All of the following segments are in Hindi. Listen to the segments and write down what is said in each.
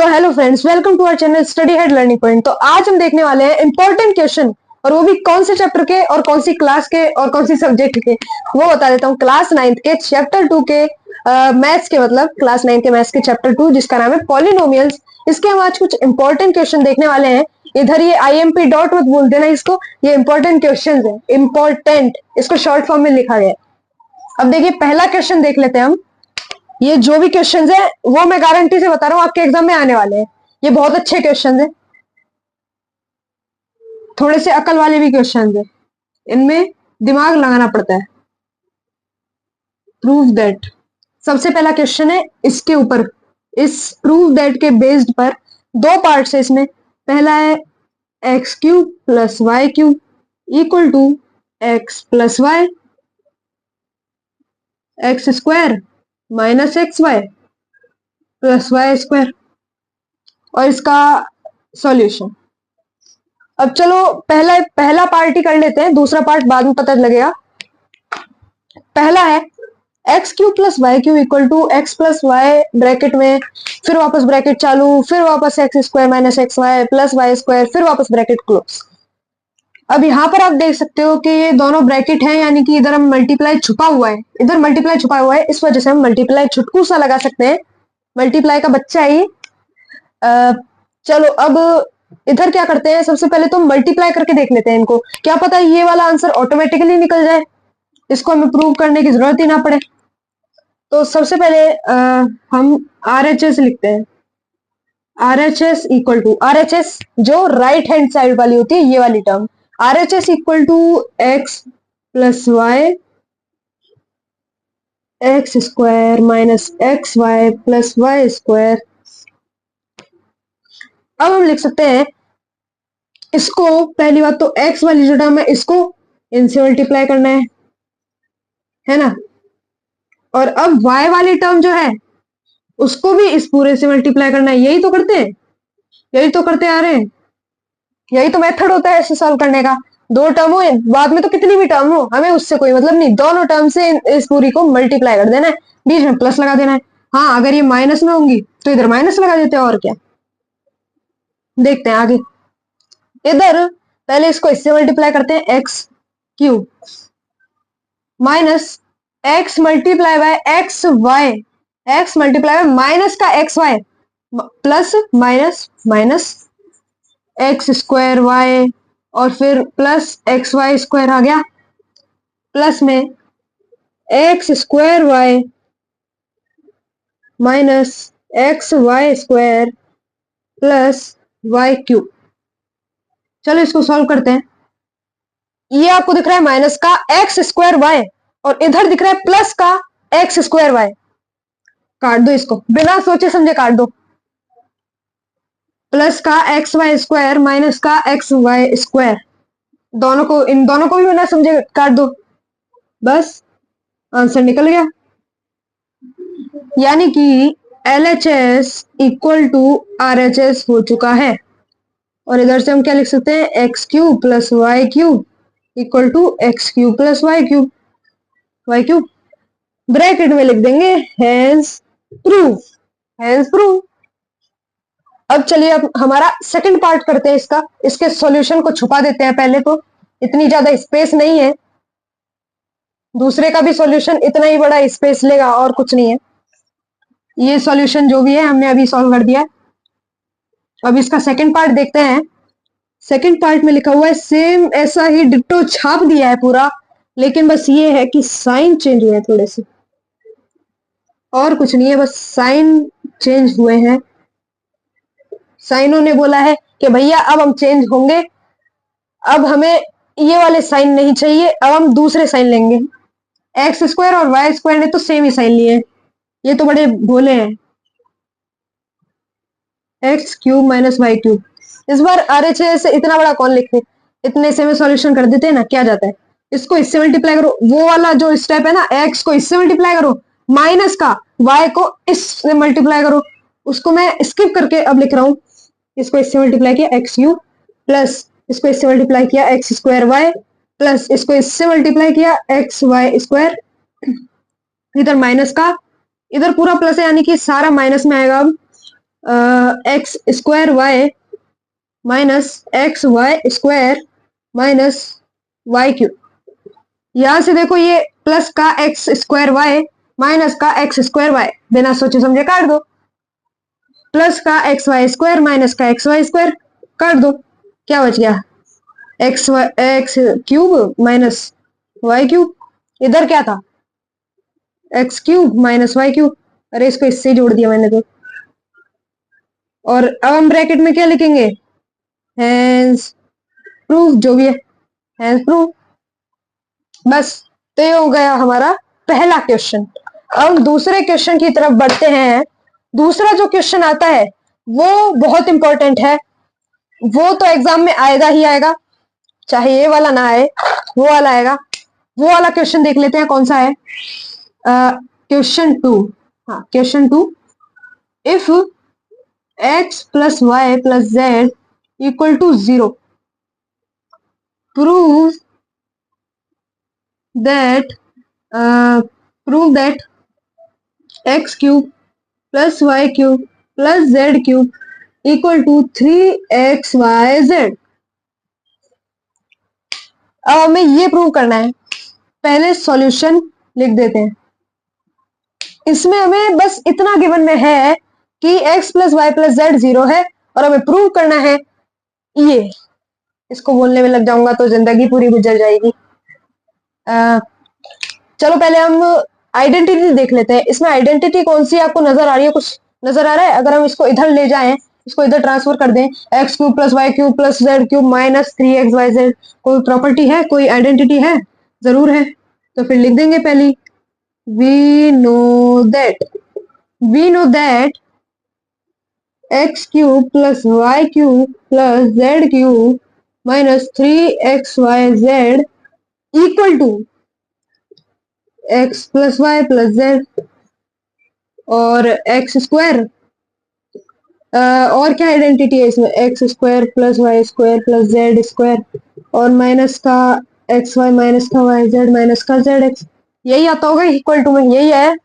तो hello friends, welcome to our channel study head learning point. तो आज हम देखने वाले हैं इंपॉर्टेंट क्वेश्चन, और वो भी कौन से चैप्टर के और कौन सी क्लास के और कौन सी सब्जेक्ट के, वो बता देता हूँ। क्लास 9th के चैप्टर 2 के मैथ्स के, मतलब क्लास 9 के मैथ्स के चैप्टर 2, जिसका नाम है पॉलिनोमियल्स। इसके हम आज कुछ इंपॉर्टेंट क्वेश्चन देखने वाले हैं। इधर ये IMP डॉट मत बोल देना इसको, ये इंपॉर्टेंट क्वेश्चन है, इंपॉर्टेंट, इसको शॉर्ट फॉर्म में लिखा गया है। अब देखिए पहला क्वेश्चन देख लेते हैं हम। ये जो भी क्वेश्चंस है वो मैं गारंटी से बता रहा हूँ आपके एग्जाम में आने वाले हैं। ये बहुत अच्छे क्वेश्चंस हैं, थोड़े से अकल वाले भी क्वेश्चंस हैं, इनमें दिमाग लगाना पड़ता है। प्रूव दैट, सबसे पहला क्वेश्चन है इसके ऊपर, इस प्रूव दैट के बेस्ड पर दो पार्ट्स है इसमें। पहला है x cube plus y cube equal to x plus y x square minus x y plus y square, और इसका सॉल्यूशन। अब चलो पहला पार्ट ही कर लेते हैं, दूसरा पार्ट बाद में पता लगेगा। पहला है x cube plus y cube equal to x plus y bracket में, फिर वापस ब्रैकेट चालू, फिर वापस x square minus x y plus y square, फिर वापस ब्रैकेट क्लोज। अब यहाँ पर आप देख सकते हो कि ये दोनों ब्रैकेट हैं, यानी कि इधर हम मल्टीप्लाई छुपा हुआ है, इधर मल्टीप्लाई छुपा हुआ है, इस वजह से हम मल्टीप्लाई छुटकू सा लगा सकते हैं। मल्टीप्लाई का बच्चा है ये। चलो अब इधर क्या करते हैं, सबसे पहले तो मल्टीप्लाई करके देख लेते हैं इनको, क्या पता ये वाला आंसर ऑटोमेटिकली निकल जाए, इसको हमें प्रूव करने की जरूरत ही ना पड़े। तो सबसे पहले हम RHS लिखते हैं। RHS इक्वल टू, RHS जो राइट हैंड साइड वाली होती है, ये वाली term, RHS equal to x plus y x square minus x y plus y square. अब हम लिख सकते हैं इसको, पहली बात तो x वाली जो टर्म है इसको इनसे मल्टीप्लाई करना है ना। और अब y वाली टर्म जो है उसको भी इस पूरे से मल्टीप्लाई करना है। यही तो करते हैं, यही तो करते आ रहे हैं, यही तो मेथड होता है इसे सॉल्व करने का। दो टर्म हो, बाद में तो कितनी भी टर्म हो हमें उससे कोई मतलब नहीं, दोनों टर्म से इस पूरी को मल्टीप्लाई कर देना है, बीच में प्लस लगा देना है। हाँ, अगर ये माइनस में होंगी तो इधर माइनस लगा देते हैं, और क्या। देखते हैं आगे। इधर पहले इसको इससे मल्टीप्लाई करते हैं, x cube minus x multiply by x y, x multiply by minus का x y plus minus minus x square y, और फिर प्लस एक्स वाई स्क्वायर आ गया, प्लस में x square y minus x y square plus y cube. चलो इसको सॉल्व करते हैं। ये आपको दिख रहा है माइनस का एक्स स्क्वायर वाई, और इधर दिख रहा है प्लस का एक्स स्क्वायर वाई। काट दो इसको, बिना सोचे समझे काट दो। प्लस का एक्स वाई स्क्वायर माइनस का एक्स वाई स्क्वायर, दोनों को, इन दोनों को भी बिना समझे काट दो, बस आंसर निकल गया। यानी कि LHS इक्वल टू RHS हो चुका है। और इधर से हम क्या लिख सकते हैं, x cube plus y cube equal to x cube plus y cube, y cube bracket में लिख देंगे हैंस प्रूफ, हैंस प्रूफ। अब चलिए अब हमारा सेकंड पार्ट करते हैं इसका, इसके सॉल्यूशन को छुपा देते हैं पहले तो, इतनी ज्यादा स्पेस नहीं है, दूसरे का भी सॉल्यूशन इतना ही बड़ा स्पेस लेगा और कुछ नहीं है। ये सॉल्यूशन जो भी है हमने अभी सॉल्व कर दिया। अब इसका सेकंड पार्ट देखते हैं। सेकंड पार्ट में लिखा हुआ है सेम ऐसा ही डिट्टो छाप दिया है पूरा, लेकिन बस ये है कि साइन चेंज हुए हैं थोड़े से, और कुछ नहीं है, बस साइन चेंज हुए हैं। साइनों ने बोला है कि भैया अब हम चेंज होंगे, अब हमें ये वाले साइन नहीं चाहिए, अब हम दूसरे साइन लेंगे। एक्स स्क्वायर और वाई स्क्वायर ने तो सेम ही साइन लिए हैं, ये तो बड़े भोले हैं। X cube minus y cube, इस बार RHS से इतना बड़ा कौन लिखे, इतने से में सॉल्यूशन कर देते हैं ना, क्या जाता है। इसको इससे मल्टीप्लाई करो, वो वाला जो स्टेप है ना, एक्स को इससे मल्टीप्लाई करो, माइनस का वाई को इससे मल्टीप्लाई करो, उसको मैं स्किप करके अब लिख रहा हूं। इसको इससे मल्टीप्लाई किया एक्स क्यूब प्लस इसको इससे मल्टीप्लाई किया एक्स स्क्वायर वाई प्लस इसको इससे मल्टीप्लाई किया एक्स वाई स्क्वायर, इधर माइनस का, इधर पूरा प्लस है, यानी कि सारा माइनस में आएगा। अब x square y minus x y square minus y cube. यहां से देखो ये प्लस का एक्स स्क्वायर वाई माइनस का एक्स स्क्वायर वाई बिना सोचे समझे काट दो। प्लस का एक्स वाई स्क्वायर माइनस का एक्स वाई स्क्वायर काट दो। क्या बच गया? X cube minus y cube. इधर क्या था? X cube minus y cube. अरे इसको इससे जोड़ दिया मैंने तो। और अब हम ब्रैकेट में क्या लिखेंगे? हैंस प्रूफ, जो भी है हैंस प्रूफ। बस, तो ये हो गया हमारा पहला क्वेश्चन। अब हम दूसरे क्वेश्चन की तरफ बढ़ते हैं। दूसरा जो क्वेश्चन आता है वो बहुत इंपॉर्टेंट है, वो तो एग्जाम में आएगा ही आएगा, चाहे ये वाला ना आए वो वाला आएगा। वो वाला क्वेश्चन देख लेते हैं कौन सा है। क्वेश्चन 2। हाँ, question 2। If x plus y plus z equal to 0, prove that x cube plus y cube plus z cube equal to 3xyz। अब हमें ये प्रूव करना है। पहले सॉल्यूशन लिख देते हैं। इसमें हमें बस इतना गिवन में है कि x plus y plus z 0 है और हमें प्रूव करना है ये। इसको बोलने में लग जाऊंगा तो जिंदगी पूरी गुजर जाएगी। चलो पहले हम आइडेंटिटी देख लेते हैं। इसमें आइडेंटिटी कौन सी आपको नजर आ रही है? कुछ नजर आ रहा है? अगर हम इसको इधर ले जाएं, इसको इधर ट्रांसफर कर दें, x cube plus y cube plus z cube minus 3xyz, कोई प्रॉपर्टी है, कोई आइडेंटिटी है? जरूर है। तो फिर लिख देंगे पहली, we know that x cube plus y cube plus z cube minus 3xyz equal to x plus y plus z और एक्स स्क्वायर। और क्या आइडेंटिटी है इसमें? X square plus y square plus z square और माइनस का एक्स वाई माइनस का वाई जेड माइनस का जेड एक्स। यही आता होगा इक्वल टू में, यही है।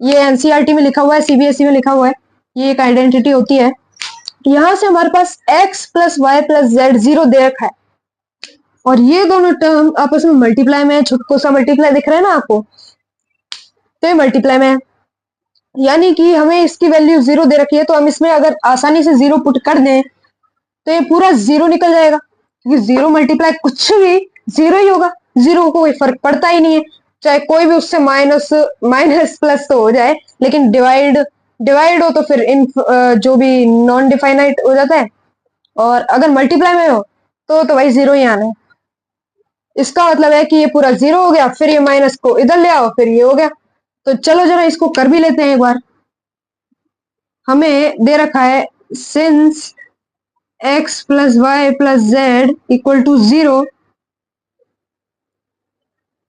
ये एनसीईआरटी में लिखा हुआ है, सीबीएसई में लिखा हुआ है। ये एक आइडेंटिटी होती है। यहां से हमारे पास x plus y plus z 0 दे रखा है और ये दोनों टर्म आपस में मल्टीप्लाई में है। छुटको सा मल्टीप्लाई दिख रहा है ना आपको? तो ये मल्टीप्लाई में है, यानी कि हमें इसकी वैल्यू 0 दे रखी है। तो हम इसमें अगर आसानी से 0 पुट कर दें तो ये पूरा 0 निकल जाएगा, क्योंकि 0 मल्टीप्लाई कुछ भी 0 ही होगा। 0 को कोई फर्क पड़ता ही नहीं है, चाहे कोई भी उससे माइनस माइनस प्लस तो हो जाए, लेकिन डिवाइड हो तो फिर इन जो भी नॉन डिफाइनाइट हो जाता है। और अगर मल्टीप्लाई में हो तो भाई 0 ही आना है। इसका मतलब है कि ये पूरा 0 हो गया, फिर ये माइनस को इधर ले आओ, फिर ये हो गया। तो चलो जरा इसको कर भी लेते हैं एक बार। हमें दे रखा है since x plus y plus z equal to 0,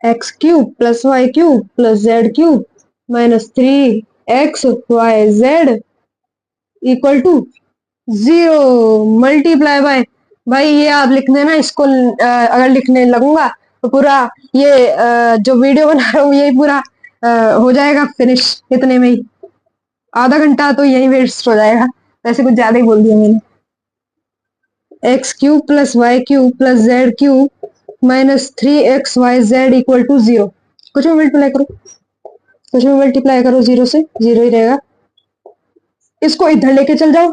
x cube plus y cube plus z cube minus 3xyz equal to 0 multiply by. भाई ये आप लिख देना इसको। अगर लिखने लगूंगा तो पूरा ये जो वीडियो बना रहा हूँ यही पूरा हो जाएगा फिनिश इतने में ही। आधा घंटा तो यही वेस्ट हो जाएगा। वैसे कुछ ज्यादा ही बोल दिया मैंने। X cube plus y cube plus z cube minus 3xyz equal to 0। कुछ भी मल्टीप्लाई करो, कुछ भी मल्टीप्लाई करो 0 से 0 ही रहेगा। इसको इधर लेके चल जाओ,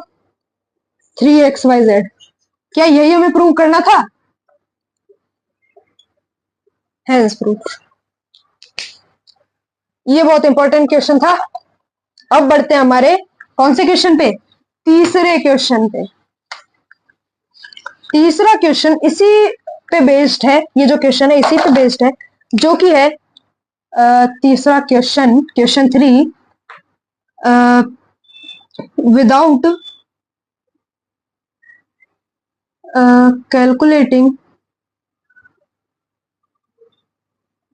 3xyz। क्या यही हमें प्रूव करना था? Hence proof. ये बहुत इंपॉर्टेंट क्वेश्चन था। अब बढ़ते हैं हमारे कौन से क्वेश्चन पे? तीसरे क्वेश्चन पे। तीसरा क्वेश्चन इसी पे बेस्ड है। ये जो क्वेश्चन है इसी पे बेस्ड है, जो कि है तीसरा question, question 3। Without calculating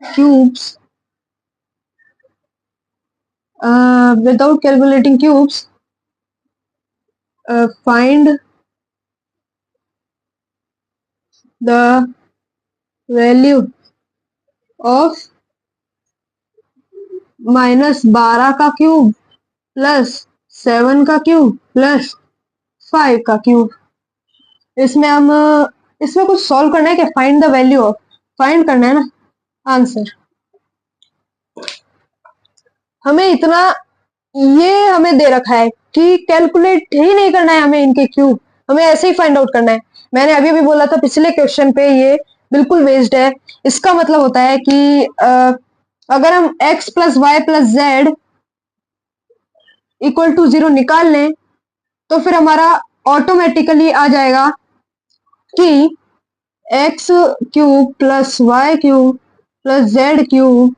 cubes, without calculating cubes, find the value of -12 का क्यूब प्लस 7 का क्यूब प्लस 5 का क्यूब। इसमें हम इसमें कुछ सॉल्व करना है क्या? Find the value of, find करना है ना आंसर। हमें इतना ये हमें दे रखा है कि कैलकुलेट ही नहीं करना है हमें इनके क्यूब, हमें ऐसे ही फाइंड आउट करना है। मैंने अभी भी बोला था पिछले क्वेश्चन पे, ये बिल्कुल वेस्ड है। इसका मतलब होता है कि अगर हम x plus y plus z equal to 0 निकाल लें तो फिर हमारा ऑटोमेटिकली आ जाएगा कि x cube plus y cube plus z cube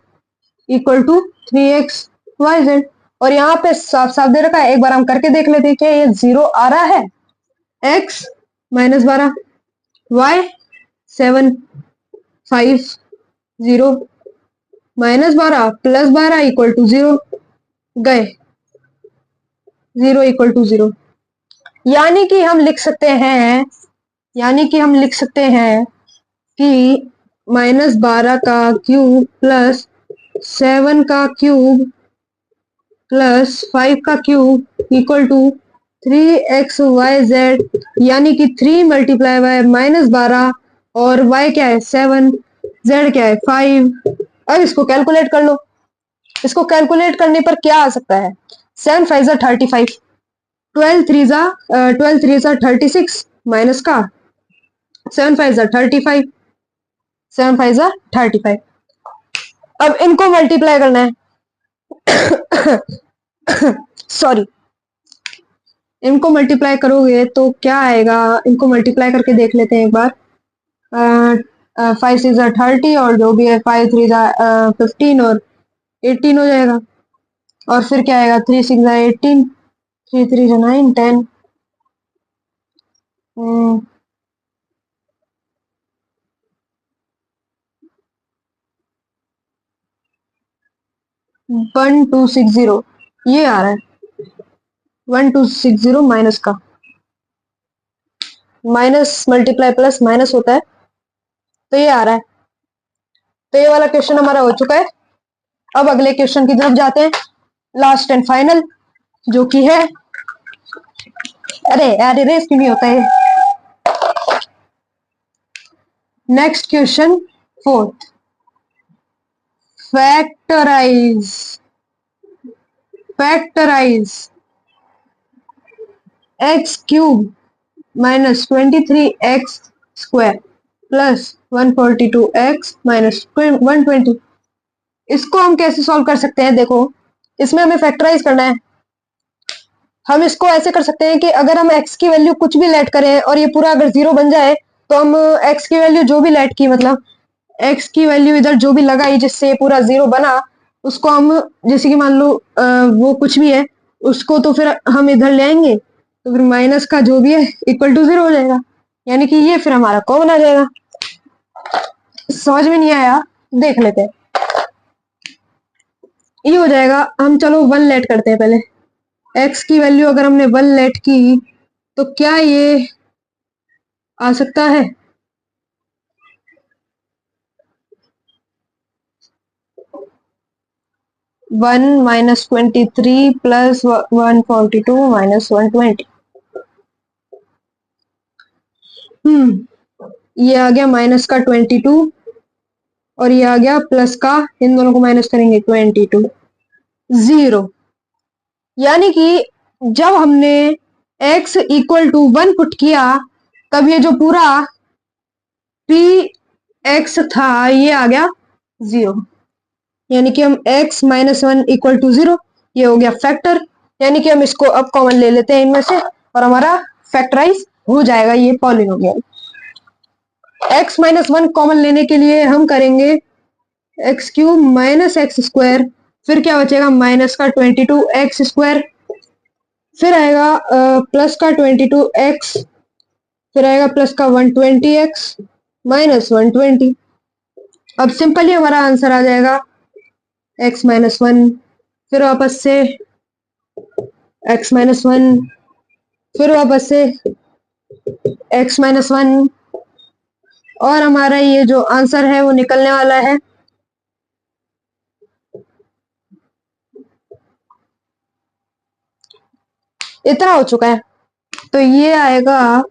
equal to 3x y z। और यहाँ पे साफ साफ दे रखा है, एक बार हम करके देख लेते हैं कि ये 0 आ रहा है। x minus 12, y 7 5 0 minus 12 plus 12 equal to 0 गए, 0 इक्वल टू 0। यानी कि हम लिख सकते हैं, कि माइनस 12 का क्यूब प्लस 7 का क्यूब प्लस 5 का क्यूब इक्वल टू 3xyz, यानी कि 3 मल्टीप्लाई बाय माइनस 12 और y क्या है 7, z क्या है 5। अब इसको कैलकुलेट कर लो। इसको कैलकुलेट करने पर क्या आ सकता है? 7 5 जा 35, 12 3 जा 36 माइनस का 7 5 जा 35, 7 5 जा 35। अब इनको मल्टीप्लाई करना है। सॉरी, इनको मल्टीप्लाई करोगे तो क्या आएगा? इनको मल्टीप्लाई करके देख लेते हैं एक बार। 5 6 जा 30 और जो भी है 5 3 जा 15 और 18 हो जाएगा। और फिर क्या आएगा? 3 6 जा 18, 3 3 जा 9 10। 1260 ये आ रहा है। 1260 माइनस का, माइनस मल्टीप्लाई प्लस माइनस होता है, तो ये आ रहा है। तो ये वाला क्वेश्चन हमारा हो चुका है। अब अगले क्वेश्चन की तरफ जाते हैं, लास्ट एंड फाइनल, जो कि है, अरे यार रेस क्यों नहीं होता है। Next question 4th, factorise x cube minus 23x square plus 142x minus 120। इसको हम कैसे सॉल्व कर सकते हैं? देखो, इसमें हमें फैक्टराइज करना है। हम इसको ऐसे कर सकते हैं कि अगर हम x की वैल्यू कुछ भी लेट करें और ये पूरा अगर 0 बन जाए, तो हम x की वैल्यू जो भी लेट की, मतलब x की वैल्यू इधर जो भी लगाई जिससे ये पूरा 0 बना, उसको हम, जैसे कि मान लो वो कुछ भी है, उसको तो फिर हम इधर ले आएंगे, तो फिर माइनस का जो भी है इक्वल टू 0 हो जाएगा। यानी कि ये फिर हमारा कॉमन आ जाएगा। समझ में नहीं आया? देख लेते हैं। ये हो जाएगा, हम चलो 1 लेट करते हैं पहले। x की वैल्यू अगर हमने 1 लेट की तो क्या ये आ सकता है? One minus 23 plus 142 minus 120। ये आ गया माइनस का 22 और ये आ गया प्लस का, इन दोनों को माइनस करेंगे 22 0। यानी कि जब हमने x इक्वल टू 1 पुट किया, तब ये जो पूरा पी एक्स था ये आ गया 0। यानी कि हम x माइनस 1 इक्वल टू 0, ये हो गया फैक्टर। यानी कि हम इसको अब कॉमन ले लेते हैं इनमें से और हमारा फैक्टराइज हो जाएगा ये पॉलिनोमियल। x माइनस 1 कॉमन लेने के लिए हम करेंगे x cube minus x square, फिर क्या बचेगा? माइनस का 22x स्क्वायर, फिर आएगा प्लस का 22x, फिर आएगा प्लस का 120x माइनस 120। अब सिंपली हमारा आंसर आ जाएगा x माइनस 1, फिर वापस से x माइनस 1, फिर वापस से x माइनस 1, और हमारा ये जो आंसर है वो निकलने वाला है इतना हो चुका है। तो ये आएगा,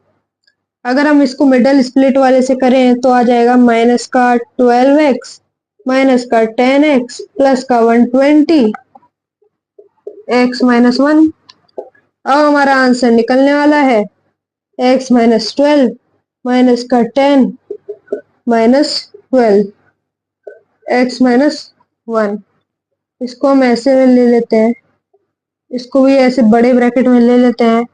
अगर हम इसको मिडल स्प्लिट वाले से करें तो आ जाएगा माइनस का 12x माइनस का 10x प्लस का 120 x माइनस 1। अब हमारा आंसर निकलने वाला है x माइनस 12 माइनस का 10 माइनस 12 x माइनस 1। इसको हम ऐसे ले लेते हैं, इसको भी ऐसे बड़े ब्रैकेट में ले लेते हैं।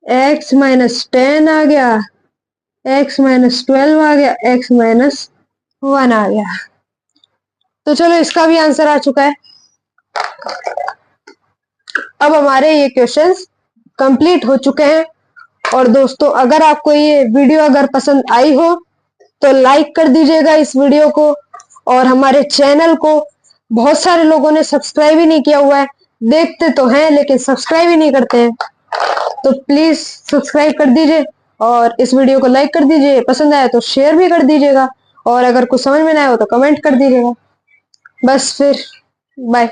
x माइनस 10 आ गया, x माइनस 12 आ गया, x माइनस 1 आ गया। तो चलो इसका भी आंसर आ चुका है। अब हमारे ये क्वेश्चंस कंप्लीट हो चुके हैं। और दोस्तों, अगर आपको ये वीडियो अगर पसंद आई हो तो लाइक कर दीजिएगा इस वीडियो को, और हमारे चैनल को बहुत सारे लोगों ने सब्सक्राइब ही नहीं किया हुआ है, देखते तो हैं लेकिन सब्सक्राइब ही नहीं करते हैं। तो प्लीज सब्सक्राइब कर दीजिए और इस वीडियो को लाइक कर दीजिए, पसंद आया तो शेयर भी कर दीजिएगा, और अगर कुछ समझ में ना आया हो तो कमेंट कर दीजिएगा। बस फिर बाय।